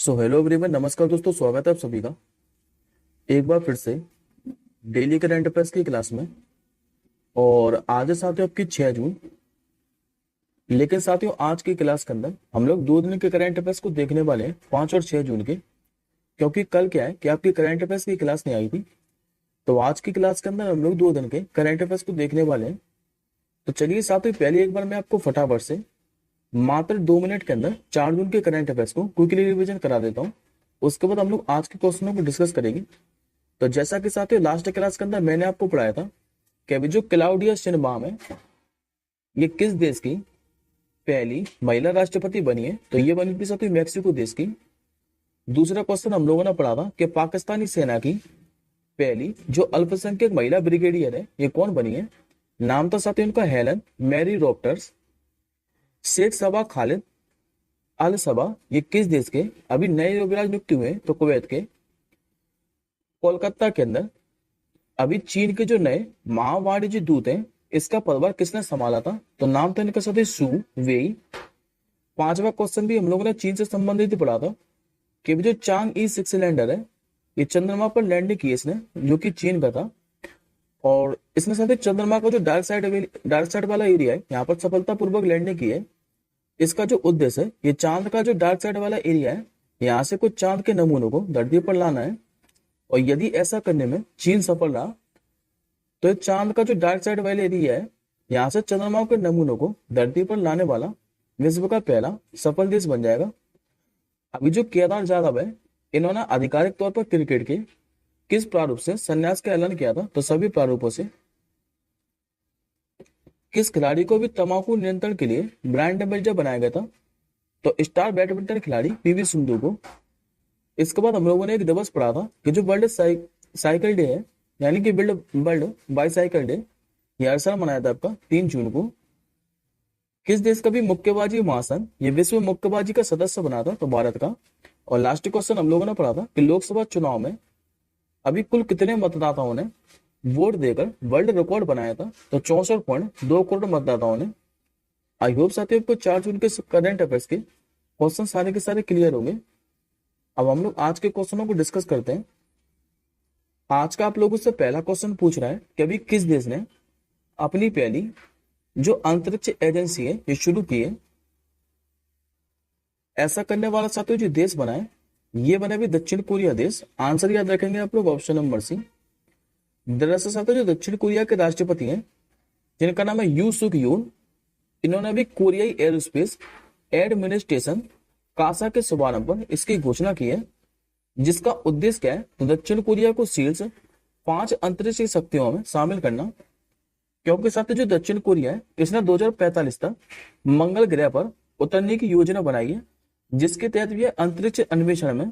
So hello everyone, नमस्कार दोस्तों, स्वागत है आप सभी का एक बार फिर से डेली करंट अफेयर्स की क्लास में। और आज है साथियों आपकी 6 जून। लेकिन साथियों आज की क्लास के अंदर हम लोग 2 दिन के करंट अफेयर्स को देखने वाले हैं, 5 और 6 जून के। क्योंकि कल क्या है कि आपकी करंट अफेयर्स की क्लास नहीं आई थी, तो आज की क्लास के अंदर हम लोग 2 दिन के करंट अफेयर्स को देखने वाले हैं। तो चलिए साथियों, पहले एक बार मैं आपको फटाफट से मात्र 2 मिनट के अंदर 4 जून के करंट अफेयर्स को क्विकली रिवीजन करा देता हूँ। उसके बाद हम लोग आज के क्वेश्चनों को डिस्कस करेंगे। तो जैसा कि साथियों लास्ट क्लास के अंदर मैंने आपको पढ़ाया था कि अभी जो क्लाउडिया शिनबाम है, ये किस देश की पहली महिला राष्ट्रपति बनी है? तो ये बनी थी साथियों मैक्सिको देश की। दूसरा क्वेश्चन हम लोगों ने पढ़ा था कि पाकिस्तानी सेना की पहली जो अल्पसंख्यक महिला ब्रिगेडियर है, ये कौन बनी है? नाम था साथियों उनका हेलन मैरी रॉप्टर्स। शेख सबा खालिद अल सबा, ये किस देश के अभी नए युवराज नियुक्त हुए हैं? तो कुवैत के। कोलकाता के अंदर अभी चीन के जो नए महावाणिज्य दूत हैं, इसका पदभार किसने संभाला था? तो नाम था इनका साथी सू वेई। पांचवा क्वेश्चन भी हम लोगों ने चीन से संबंधित ही पढ़ा था कि जो चांग ई 6 लैंडर है, ये चंद्रमा पर लैंडिंग की इसने, जो कि चीन का था। और इसने साथ ही चंद्रमा का जो डार्क साइड वाला एरिया है, यहाँ पर सफलतापूर्वक लैंडिंग की है। इसका जो उद्देश्य है, ये चांद का जो डार्क साइड वाला एरिया है, यहाँ से कुछ चांद के नमूनों को धरती पर लाना है। और यदि ऐसा करने में चीन सफल रहा, तो ये चांद का जो डार्क साइड वाला एरिया है, यहाँ से चंद्रमा के नमूनों को धरती पर लाने वाला विश्व का पहला सफल देश बन जाएगा। अभी जो केदार जाधव है, इन्होंने आधिकारिक तौर पर क्रिकेट के किस प्रारूप से संन्यास का ऐलान किया था? तो सभी प्रारूपों से। किस खिलाड़ी को भी तंबाकू नियंत्रण के लिए ब्रांड एम्बेसडर बनाया गया था? तो स्टार बैडमिंटन खिलाड़ी पीवी सिंधु को। इसके बाद हम लोगों ने एक दिवस पढ़ा था कि जो वर्ल्ड साइकिल डे है, यानी कि वर्ल्ड बाईसाइकिल डे, ये हर साल मनाया था आपका 3 जून को। किस देश का भी मुक्केबाजी महासंघ ये विश्व मुक्केबाजी का सदस्य बना था? तो भारत का। और लास्ट क्वेश्चन हम लोगों ने पढ़ा था कि लोकसभा चुनाव में अभी कुल कितने मतदाताओं ने वोट देकर वर्ल्ड रिकॉर्ड बनाया था? तो 64.2 करोड़ मतदाताओं ने। आई होप साथियों आपको 4 जून के करंट अफेयर्स के क्वेश्चन सारे के सारे क्लियर होंगे। अब हम लोग आज के क्वेश्चनों को डिस्कस करते हैं। आज का आप लोगों से पहला क्वेश्चन पूछ रहा है कि अभी किस देश ने अपनी पहली जो अंतरिक्ष एजेंसी है ये शुरू की है? ऐसा करने वाला साथियों जो देश बना है, ये बना भी दक्षिण कोरिया देश। आंसर याद रखेंगे आप लोग, ऑप्शन नंबर सी। दरअसल साथियों जो दक्षिण कोरिया के राष्ट्रपति हैं, जिनका नाम है यू सुक यून, इन्होंने अभी कोरियाई एरोस्पेस एडमिनिस्ट्रेशन कासा के शुभारंभ पर इसकी घोषणा की है, जिसका उद्देश्य क्या है? तो दक्षिण कोरिया को शीर्ष 5 अंतरिक्ष शक्तियों में शामिल करना। क्योंकि साथियों जो दक्षिण कोरिया है, इसने 2045 तक मंगल ग्रह पर उतरने की योजना बनाई है, जिसके तहत यह अंतरिक्ष अन्वेषण में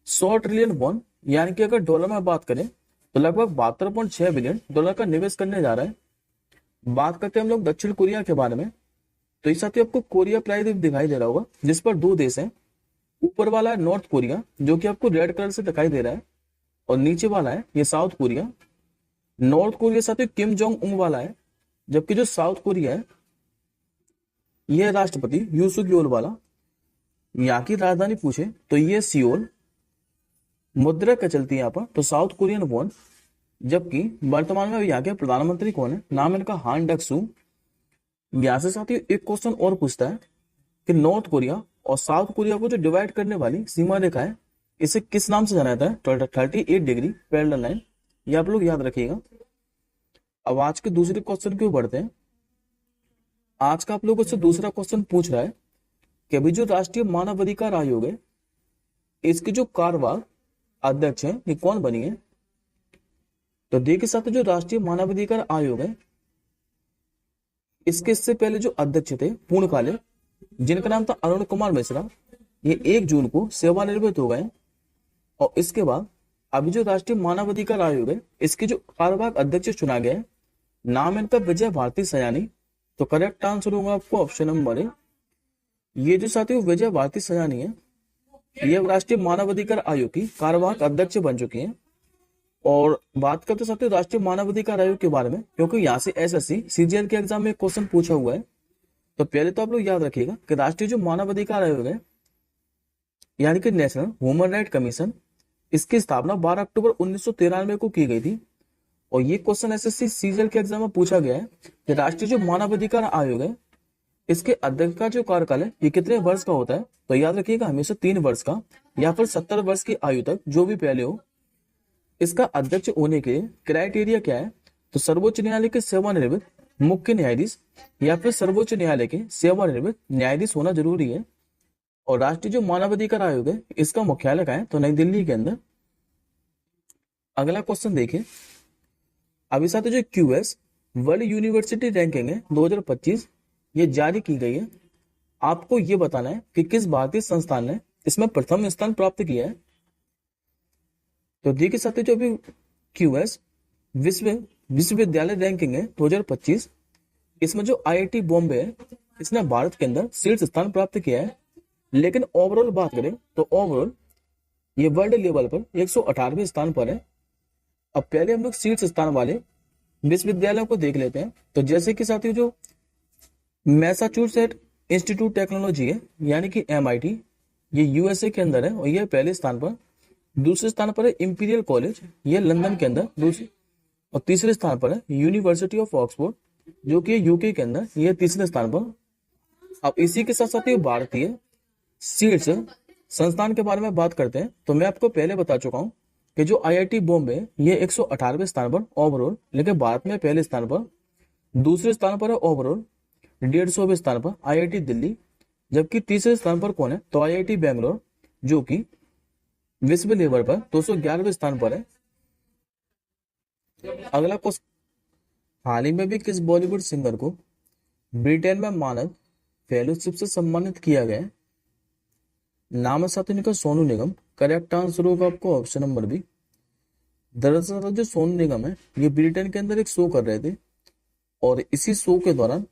100 ट्रिलियन वॉन, यानी कि अगर डॉलर में बात करें तो लगभग 72.6 बिलियन डॉलर का निवेश करने जा रहा है। बात करते हैं हम लोग दक्षिण कोरिया के बारे में, तो इस साथ आपको कोरिया प्रायद्वीप दिखाई दे रहा होगा, जिस पर 2 देश हैं। ऊपर वाला है नॉर्थ कोरिया, जो कि आपको रेड कलर से दिखाई दे रहा है, और नीचे वाला है ये साउथ कोरिया। नॉर्थ कोरिया साथ किम जोंग उंग वाला है, जबकि जो साउथ कोरिया है यह राष्ट्रपति यूसुक योल वाला। यहाँ की राजधानी पूछे तो ये सियोल। मुद्रा क्या चलती है यहाँ पर? तो साउथ कोरियन वॉन। जबकि वर्तमान में यहाँ के प्रधानमंत्री कौन है? नाम इनका हान डक सू। यहाँ से साथ ही एक क्वेश्चन और पूछता है कि नॉर्थ कोरिया और साउथ कोरिया को जो डिवाइड करने वाली सीमा रेखा है, इसे किस नाम से जाना जाता है? 38 डिग्री पैरेलल लाइन। ये आप लोग याद रखिएगा। अब आज के दूसरे क्वेश्चन क्यों बढ़ते हैं। आज का आप लोगों से दूसरा क्वेश्चन पूछ रहा है कि अभी जो राष्ट्रीय मानवाधिकार आयोग है, इसकी जो कार्यवाहक अध्यक्ष है ये कौन बनी है? तो देखिए साथ जो राष्ट्रीय मानवाधिकार आयोग है, इससे पहले जो अध्यक्ष थे पूर्णकालिक, जिनका नाम था अरुण कुमार मिश्रा, ये 1 जून को सेवानिवृत्त हो गए। और इसके बाद अभी जो राष्ट्रीय मानवाधिकार आयोग है, इसके जो कार्यवाहक अध्यक्ष चुना गया है, नाम इनका विजय भारती सयानी। तो करेक्ट आंसर होगा आपको ऑप्शन नंबर ए। ये जो साथियों विजय भारती सयानी है, ये राष्ट्रीय मानवाधिकार आयोग की कार्यवाहक अध्यक्ष बन चुकी हैं। और बात करते साथियों राष्ट्रीय मानवाधिकार आयोग के बारे में, क्योंकि यहाँ से एसएससी सीजीएल के एग्जाम में क्वेश्चन पूछा हुआ है। तो पहले तो आप लोग याद रखिएगा कि राष्ट्रीय जो मानवाधिकार आयोग है, यानी कि नेशनल ह्यूमन राइट कमीशन, इसकी स्थापना 12 अक्टूबर 1993 को की गई थी। और ये क्वेश्चन एसएससी सीजीएल के एग्जाम में पूछा गया है कि राष्ट्रीय जो मानवाधिकार आयोग है, इसके अध्यक्ष का जो कार्यकाल है ये कितने वर्ष का होता है? तो याद रखिएगा हमेशा 3 वर्ष का या फिर 70 वर्ष की आयु तक, जो भी पहले हो। इसका अध्यक्ष होने के क्राइटेरिया क्या है? तो सर्वोच्च न्यायालय के सेवानिवृत्त मुख्य न्यायाधीश या फिर सर्वोच्च न्यायालय के सेवानिवृत्त न्यायाधीश होना जरूरी है। और राष्ट्रीय जो मानवाधिकार आयोग है इसका मुख्यालय कहाँ है? तो नई दिल्ली के अंदर। अगला क्वेश्चन देखिए, अभी साथ जो क्यूएस वर्ल्ड यूनिवर्सिटी रैंकिंग है 2025, ये जारी की गई है। आपको ये बताना है कि किस भारतीय संस्थान ने इसमें प्रथम स्थान प्राप्त किया है। तो देखिए साथियों, जो अभी क्यूएस विश्वविद्यालय रैंकिंग है 2025, इसमें जो आईआईटी बॉम्बे है इसने भारत के अंदर शीर्ष स्थान प्राप्त किया है। लेकिन ओवरऑल बात करें तो ओवरऑल ये वर्ल्ड लेवल पर 118वें स्थान पर है। अब पहले हम लोग शीर्ष स्थान वाले विश्वविद्यालयों को देख लेते हैं। तो जैसे कि साथियों, जो मैसाचुसेट इंस्टीट्यूट टेक्नोलॉजी है यानी कि एमआईटी, ये यूएसए के अंदर है और ये पहले स्थान पर। दूसरे स्थान पर है इंपीरियल कॉलेज, ये लंदन के अंदर दूसरी। और तीसरे स्थान पर है यूनिवर्सिटी ऑफ ऑक्सफोर्ड, जो कि यूके के अंदर, ये तीसरे स्थान पर। अब इसी के साथ साथ ये भारतीय शीर्ष संस्थान के बारे में बात करते हैं। तो मैं आपको पहले बता चुका हूं कि जो आईआईटी बॉम्बे है ये 118वें स्थान पर ओवरऑल, लेकिन भारत में पहले स्थान पर। दूसरे स्थान पर है ओवरऑल 150वें स्थान पर आईआईटी दिल्ली। जबकि तीसरे स्थान पर कौन है? तो आईआईटी बेंगलोर, जो कि विश्व लेवल पर 211वें स्थान पर है। अगला क्वेश्चन, हाल ही में भी किस बॉलीवुड सिंगर को ब्रिटेन में मानद फेलोशिप से सम्मानित किया गया है? नाम है साथ इनका सोनू निगम। करेक्ट आंसर होगा आपको ऑप्शन नंबर बी। दरअसल जो सोनू निगम है ये ब्रिटेन के अंदर एक शो कर रहे थे और इसी शो के दौरान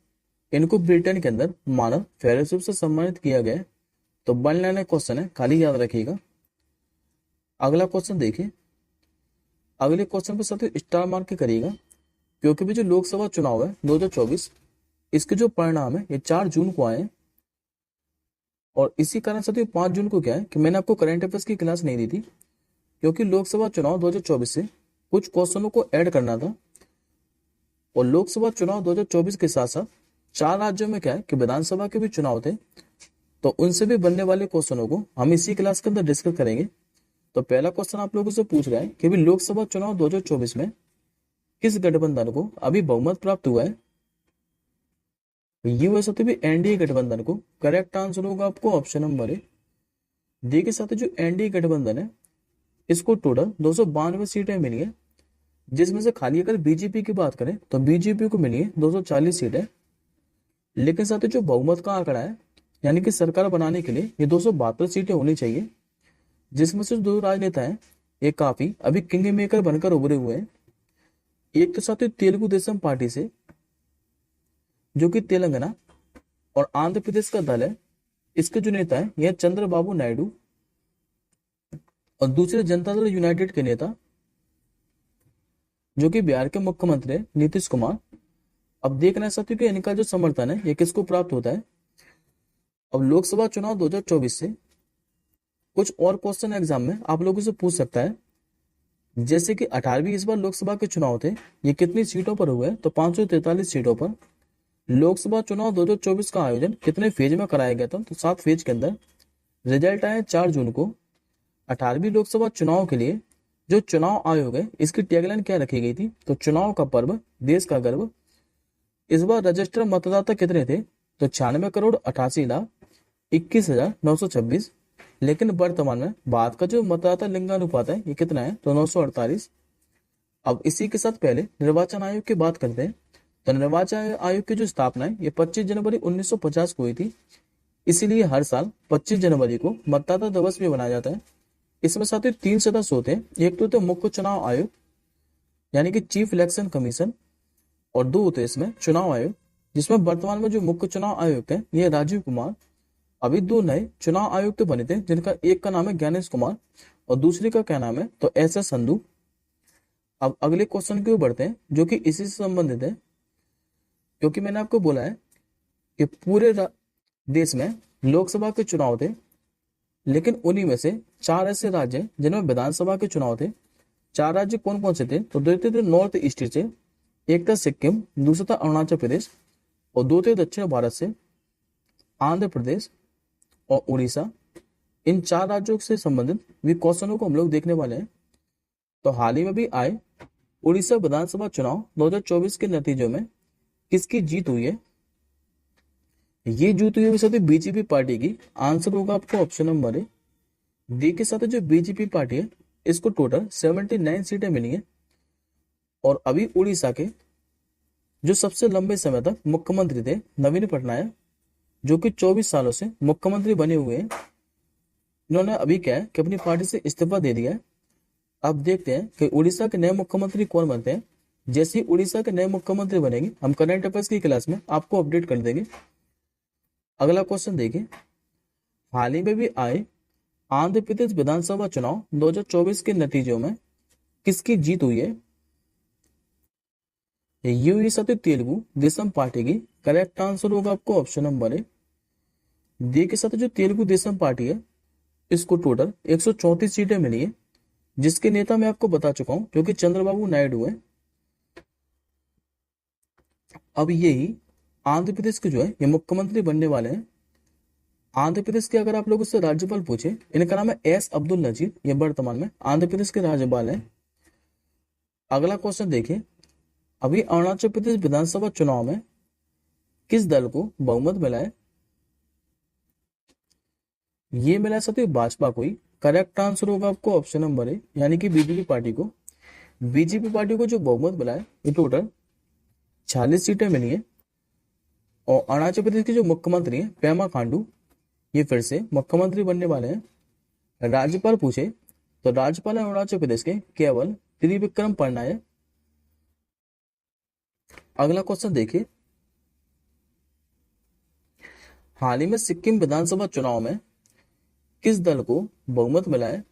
इनको ब्रिटेन के अंदर मानव फेलोशिप से सम्मानित किया गया है। तो वन लाइन क्वेश्चन है, खाली याद रखिएगा। अगला क्वेश्चन देखिए, अगले क्वेश्चन पे साथ स्टार मार्क के करिएगा, क्योंकि भी जो लोकसभा चुनाव है 2024, इसके जो परिणाम है ये 4 जून को आए। और इसी कारण साथियों 5 जून को क्या है कि मैंने आपको करंट अफेयर्स की क्लास नहीं दी थी, क्योंकि लोकसभा चुनाव 2024 से कुछ क्वेश्चनों को ऐड करना था। और लोकसभा चुनाव 2024 के साथ साथ 4 राज्यों में क्या है कि विधानसभा के भी चुनाव थे, तो उनसे भी बनने वाले क्वेश्चनों को हम इसी क्लास के अंदर डिस्कस करेंगे। तो पहला क्वेश्चन आप लोगों से पूछ रहा है कि भी लोकसभा चुनाव 2024 में किस गठबंधन को अभी बहुमत प्राप्त हुआ है? ये वैसे तो भी एनडीए गठबंधन को। करेक्ट आंसर होगा आपको ऑप्शन नंबर ए। देखिए साथ जो एनडीए गठबंधन है इसको टोटल 292 सीटें मिली है, जिसमें से खाली अगर बीजेपी की बात करें तो बीजेपी को मिली है 240 सीटें। लेकिन साथ जो बहुमत का आंकड़ा है यानी कि सरकार बनाने के लिए ये 272 सीटें होनी चाहिए, जिसमें से 2 राजनेता हैं ये काफी अभी किंग मेकर बनकर उभरे हुए हैं। एक तो साथ तेलुगु देशम पार्टी से, जो कि तेलंगाना और आंध्र प्रदेश का दल है, इसके जो नेता है यह चंद्रबाबू नायडू। और दूसरे जनता दल यूनाइटेड के नेता जो कि बिहार के मुख्यमंत्री है नीतीश कुमार। अब देखना है साथियों कि इनका जो समर्थन है ये किसको प्राप्त होता है। अब लोकसभा चुनाव 2024 से कुछ और क्वेश्चन एग्जाम में आप लोगों से पूछ सकता है, जैसे कि 18वीं इस बार लोकसभा के चुनाव थे, ये कितनी सीटों पर हुए? तो 543 सीटों पर। लोकसभा चुनाव 2024 का आयोजन कितने फेज में कराया गया था? तो 7 फेज के अंदर। रिजल्ट आया 4 जून को। 18वीं लोकसभा चुनाव के लिए जो चुनाव आयोग है इसकी टैगलाइन क्या रखी गई थी? तो चुनाव का पर्व, देश का गर्व। इस बार रजिस्टर्ड मतदाता कितने थे? तो 96,88,21,926। लेकिन वर्तमान में भारत का जो मतदाता लिंगानुपात है ये कितना है? तो 948। अब इसी के साथ पहले निर्वाचन आयोग की बात करते हैं। तो निर्वाचन आयोग की जो स्थापना है ये 25 जनवरी 1950 को हुई थी। इसीलिए हर साल 25 जनवरी को मतदाता दिवस भी मनाया जाता है। इसमें साथ ही 3 सदस्य होते हैं। एक तो मुख्य चुनाव आयोग यानी कि चीफ इलेक्शन कमीशन, और 2 होते हैं इसमें चुनाव आयोग, जिसमें वर्तमान में जो मुख्य चुनाव आयुक्त है ये राजीव कुमार। अभी 2 नए चुनाव आयुक्त बने थे, जिनका एक का नाम है ज्ञानेश कुमार और दूसरे का क्या नाम है? तो एस संधू। अब अगले क्वेश्चन की ओर बढ़ते हैं, जो कि इसी से संबंधित है, क्योंकि मैंने आपको बोला है कि पूरे देश में लोकसभा के चुनाव थे लेकिन उन्हीं में से 4 ऐसे राज्य हैं जिनमें विधानसभा के चुनाव थे। 4 राज्य कौन कौन से थे? तो 2 थे नॉर्थ ईस्ट से, एक था सिक्किम, दूसरा था अरुणाचल प्रदेश, और 2 थे दक्षिण भारत से, आंध्र प्रदेश और उड़ीसा। इन 4 राज्यों से संबंधित भी क्वेश्चनों को हम लोग देखने वाले हैं। तो हाल ही में भी आए उड़ीसा विधानसभा चुनाव 2024 के नतीजों में किसकी जीत हुई है? ये जीत हुई है बीजेपी पार्टी की। आंसर होगा आपको ऑप्शन नंबर ए। डी के साथ जो बीजेपी पार्टी है इसको टोटल 79 सीटें मिली हैं। और अभी उड़ीसा के जो सबसे लंबे समय तक मुख्यमंत्री थे नवीन पटनायक, जो कि 24 सालों से मुख्यमंत्री बने हुए हैं, इन्होंने अभी क्या है कि अपनी पार्टी से इस्तीफा दे दिया है। अब देखते हैं कि उड़ीसा के नए मुख्यमंत्री कौन बनते हैं। जैसे ही उड़ीसा के नए मुख्यमंत्री बनेंगे हम करंट अफेयर्स की क्लास में आपको अपडेट कर देंगे। अगला क्वेश्चन देखिए, हाल ही में भी आए आंध्र प्रदेश विधानसभा चुनाव 2024 के नतीजों में किसकी जीत हुई है? ये हुई साथी तेलुगु देशम पार्टी की। करेक्ट आंसर होगा आपको ऑप्शन नंबर ए। डी के साथ जो तेलुगु देशम पार्टी है इसको टोटल 134 सीटें मिली है, जिसके नेता मैं आपको बता चुका हूं जो कि चंद्रबाबू नायडू है। अब यही आंध्र प्रदेश के जो है ये मुख्यमंत्री बनने वाले हैं। आंध्र प्रदेश के अगर आप लोग उससे राज्यपाल पूछे, इनका नाम है एस अब्दुल नजीर, ये वर्तमान में आंध्र प्रदेश के राज्यपाल हैं। अगला क्वेश्चन देखिए, अभी अरुणाचल प्रदेश विधानसभा चुनाव में किस दल को बहुमत मिला है? ये मिला साथियों भाजपा को ही। करेक्ट आंसर होगा आपको ऑप्शन नंबर ए, यानी कि बीजेपी पार्टी को। बीजेपी पार्टी को जो बहुमत मिला है ये टोटल 46 सीटें मिली है। और अरुणाचल प्रदेश के जो मुख्यमंत्री हैं पेमा खांडू, ये फिर से मुख्यमंत्री बनने वाले हैं। राज्यपाल पूछे तो राज्यपाल अरुणाचल प्रदेश के केवल त्रिविक्रम परनायक। अगला क्वेश्चन देखिए, हाल ही में सिक्किम विधानसभा चुनाव में किस दल को बहुमत मिला है?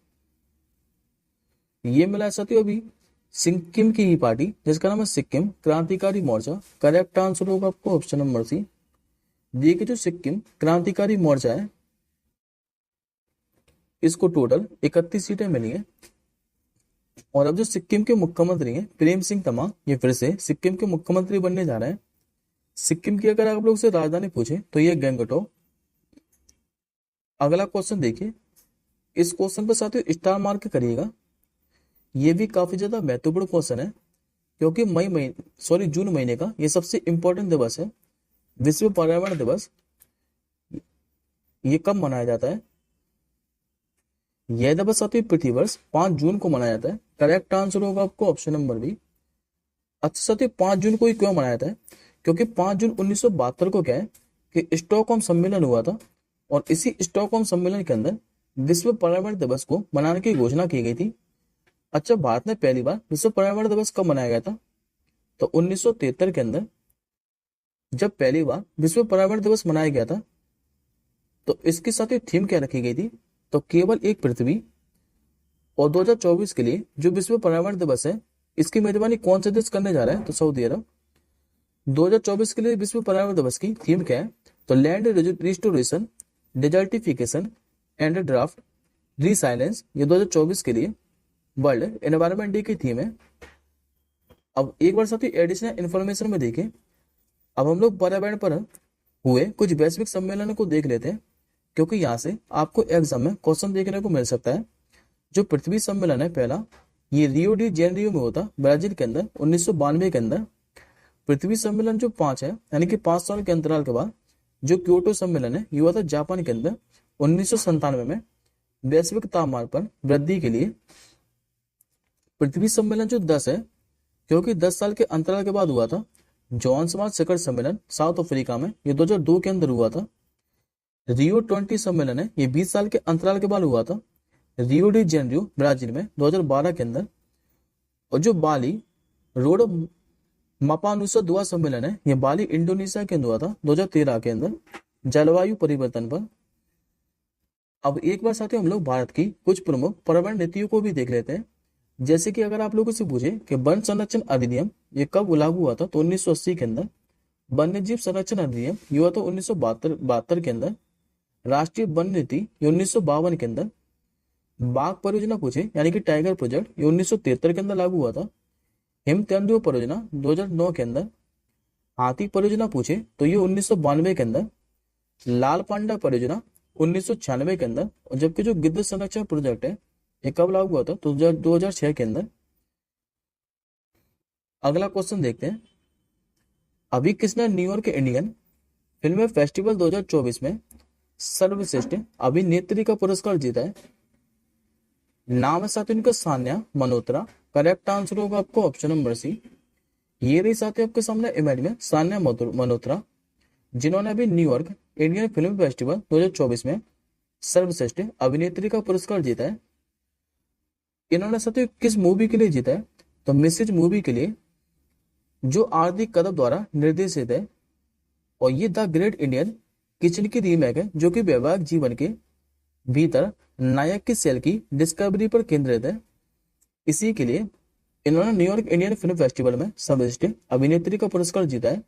ये मिला है साथियों अभी सिक्किम की ही पार्टी जिसका नाम है सिक्किम क्रांतिकारी मोर्चा। करेक्ट आंसर होगा आपको ऑप्शन नंबर सी। देखिए जो सिक्किम क्रांतिकारी मोर्चा है इसको टोटल 31 सीटें मिली है। और अब जो सिक्किम के मुख्यमंत्री हैं प्रेम सिंह तमांग, ये फिर से सिक्किम के मुख्यमंत्री बनने जा रहे हैं। सिक्किम की अगर आप लोग से राजधानी पूछे तो ये गंगटोक। अगला क्वेश्चन देखिए, इस क्वेश्चन पर साथियों स्टार मार्क करिएगा। ये भी काफी ज्यादा महत्वपूर्ण क्वेश्चन है क्योंकि जून महीने का ये सबसे इंपॉर्टेंट दिवस है, विश्व पर्यावरण दिवस। ये कब मनाया जाता है? यह दिवस साथियों प्रतिवर्ष 5 जून को मनाया जाता है। करेक्ट आंसर होगा आपको ऑप्शन नंबर बी। अच्छा साथियों 5 जून को ही क्यों मनाया जाता है? क्योंकि 5 जून 1972 को क्या है कि स्टॉकहोम सम्मेलन हुआ था, और इसी स्टॉकहोम सम्मेलन के अंदर विश्व पर्यावरण दिवस को मनाने की घोषणा की गई थी। अच्छा, भारत में पहली बार विश्व पर्यावरण दिवस कब मनाया गया था? तो 1973 के अंदर जब पहली बार विश्व पर्यावरण दिवस मनाया गया था। तो इसके साथ ही थीम क्या रखी गई थी? तो केवल एक पृथ्वी। और 2024 के लिए जो विश्व पर्यावरण दिवस है इसकी मेजबानी कौन से देश करने जा रहा है? तो सऊदी अरब। 2024 के लिए विश्व पर्यावरण दिवस की थीम क्या है? तो land restoration, desertification and drought resilience. ये 2024 के लिए वर्ल्ड एनवायरनमेंट डे की थीम है। अब एक बार साथ ही एडिशनल इन्फॉर्मेशन में देखें, अब हम लोग पर्यावरण पर हुए कुछ वैश्विक सम्मेलनों को देख लेते हैं, क्योंकि यहाँ से आपको एग्जाम में क्वेश्चन देखने को मिल सकता है। जो पृथ्वी सम्मेलन है पहला, ये रियो डी जेनेरियो में होता ब्राजील के अंदर 1992 के अंदर। पृथ्वी सम्मेलन जो 5 है यानी कि 5 साल के अंतराल के बाद जो क्योटो सम्मेलन है ये हुआ था जापान के अंदर 1997 में वैश्विक तापमान पर वृद्धि के लिए। पृथ्वी सम्मेलन जो 10 है क्योंकि 10 साल के अंतराल के बाद हुआ था जोहान्सबर्ग शिखर सम्मेलन साउथ अफ्रीका में, ये 2002 के अंदर हुआ था। रियो 20 सम्मेलन है ये 20 साल के अंतराल के बाद हुआ था रियो डी जेनेरियो ब्राजील में 2012 के अंदर। और जो बाली रोड मापानुसा दुआ सम्मेलन है ये बाली इंडोनेशिया के अंदर हुआ था 2013 के अंदर जलवायु परिवर्तन पर। अब एक बार साथियों हम लोग भारत की कुछ प्रमुख पर्यावरण नीतियों को भी देख लेते हैं। जैसे कि अगर आप लोगों से पूछे कि वन संरक्षण अधिनियम ये कब लागू हुआ था, तो 1980 के अंदर। वन्य जीव संरक्षण अधिनियम ये हुआ था 1972 के अंदर। राष्ट्रीय वन नीति ये 1952 के अंदर, बाघ परियोजना पूछे यानी कि टाइगर प्रोजेक्ट ये 1973 के अंदर लागू हुआ था। हिम तेंदुआ परियोजना 2009 के अंदर। हाथी परियोजना पूछे तो ये 1992 के अंदर। लाल पांडा परियोजना 1996 के अंदर। और जबकि जो गिद्ध संरक्षण प्रोजेक्ट है ये कब लागू हुआ था तो 2006 के अंदर। अगला क्वेश्चन देखते हैं, अभी किसने न्यूयॉर्क इंडियन फिल्म फेस्टिवल 2024 में सर्वश्रेष्ठ अभिनेत्री का पुरस्कार जीता है? नाम है साथियों इनका सान्या मल्होत्रा। करेक्ट आंसर होगा आपको ऑप्शन नंबर सी। ये रही साथियों आपके सामने इमेज में सान्या मल्होत्रा, जिन्होंने अभी न्यूयॉर्क इंडियन फिल्म फेस्टिवल 2024 में सर्वश्रेष्ठ अभिनेत्री का पुरस्कार जीता है। इन्होंने साथियों किस मूवी के लिए जीता है तो मिसेज मूवी के लिए, जो आरती कदम द्वारा निर्देशित है। और ये द ग्रेट इंडियन किचन की रीमेक है, जो कि वैवाहिक जीवन के भीतर नायक की सेल की डिस्कवरी पर केंद्रित है। इसी के लिए इन्होंने न्यूयॉर्क इंडियन फिल्म फेस्टिवल में सर्वश्रेष्ठ अभिनेत्री का पुरस्कार जीता है।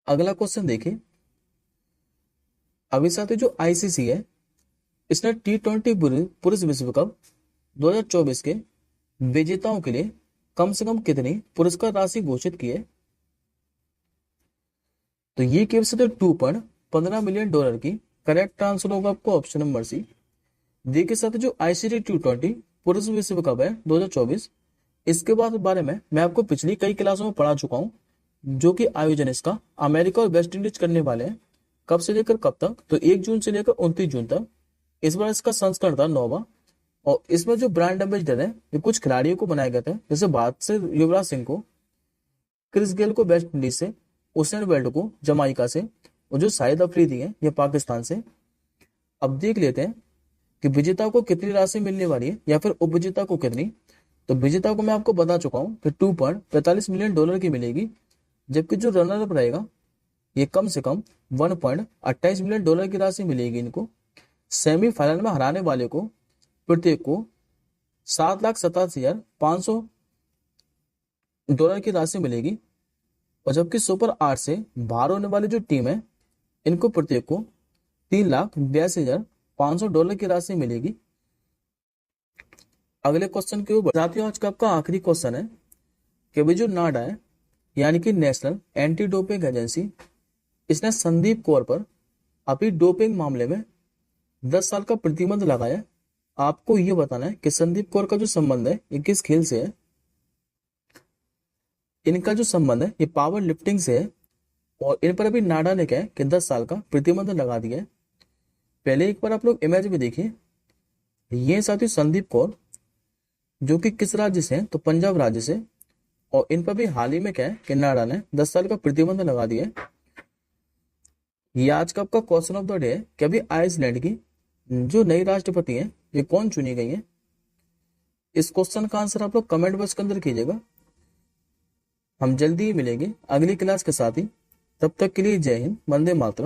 अगला क्वेश्चन देखिए, अभी साथ जो आईसीसी है इसने T20 पुरुष विश्व कप 2024 के विजेताओं के लिए कम से कम कितनी पुरस्कार राशि घोषित की है? तो ये केवल से $2.15 मिलियन की। करेक्ट आंसर होगा आपको ऑप्शन नंबर सी। देखिए साथ जो आईसीसी T20 पुरुष विश्व कप है 2024, इसके बारे में मैं आपको पिछली कई क्लासों में पढ़ा चुका हूं, जो कि आयोजन इसका अमेरिका और वेस्ट इंडीज करने वाले हैं। कब से लेकर कब तक तो 1 जून से लेकर 29 जून तक। इस बार इसका संस्करण था 9वां। और इसमें जो ब्रांड एम्बेसडर है ये कुछ खिलाड़ियों को बनाए गए थे, जैसे भारत से युवराज सिंह को, क्रिस गेल को वेस्ट इंडीज से, उसेन बोल्ट को जमाइका से, और जो शाहिद अफरीदी है ये पाकिस्तान से। अब देख लेते हैं कि विजेता को कितनी राशि मिलने वाली है या फिर उपविजेता को कितनी। तो विजेता को मैं आपको बता चुका हूं कि $2.45 मिलियन की मिलेगी, जबकि जो रनर अप रहेगा ये कम से कम $1.28 मिलियन की राशि मिलेगी इनको। सेमीफाइनल में हराने वाले को प्रत्येक को $7,87,500 की राशि मिलेगी। और जबकि सुपर 8 से बाहर होने वाली जो टीम है इनको प्रत्येक को $3,82,500 की राशि मिलेगी। अगले क्वेश्चन के ऊपर साथियों आज का आपका आखिरी क्वेश्चन है कि भाई जो नाडा है यानी कि नेशनल एंटी डोपिंग एजेंसी, इसने संदीप कौर पर अभी डोपिंग मामले में 10 साल का प्रतिबंध लगाया। आपको यह बताना है कि संदीप कौर का जो संबंध है ये किस खेल से है। इनका जो संबंध है ये पावर लिफ्टिंग से है। और इन पर अभी नाडा ने क्या है कि 10 साल का प्रतिबंध लगा दिया है। पहले एक बार आप लोग इमेज में देखिए, ये साथी संदीप कौर जो कि किस राज्य से हैं तो पंजाब राज्य से। और इन पर भी हाल ही में क्या है कि नाडा ने 10 साल का प्रतिबंध लगा दिया है। ये आज का आपका क्वेश्चन ऑफ द डे है कि अभी आइसलैंड की जो नई राष्ट्रपति है ये कौन चुनी गई है। इस क्वेश्चन का आंसर आप लोग कमेंट बॉक्स के अंदर कीजिएगा। हम जल्दी ही मिलेंगे अगली क्लास के साथ ही। तब तक के लिए जय हिंद, वंदे मातरम।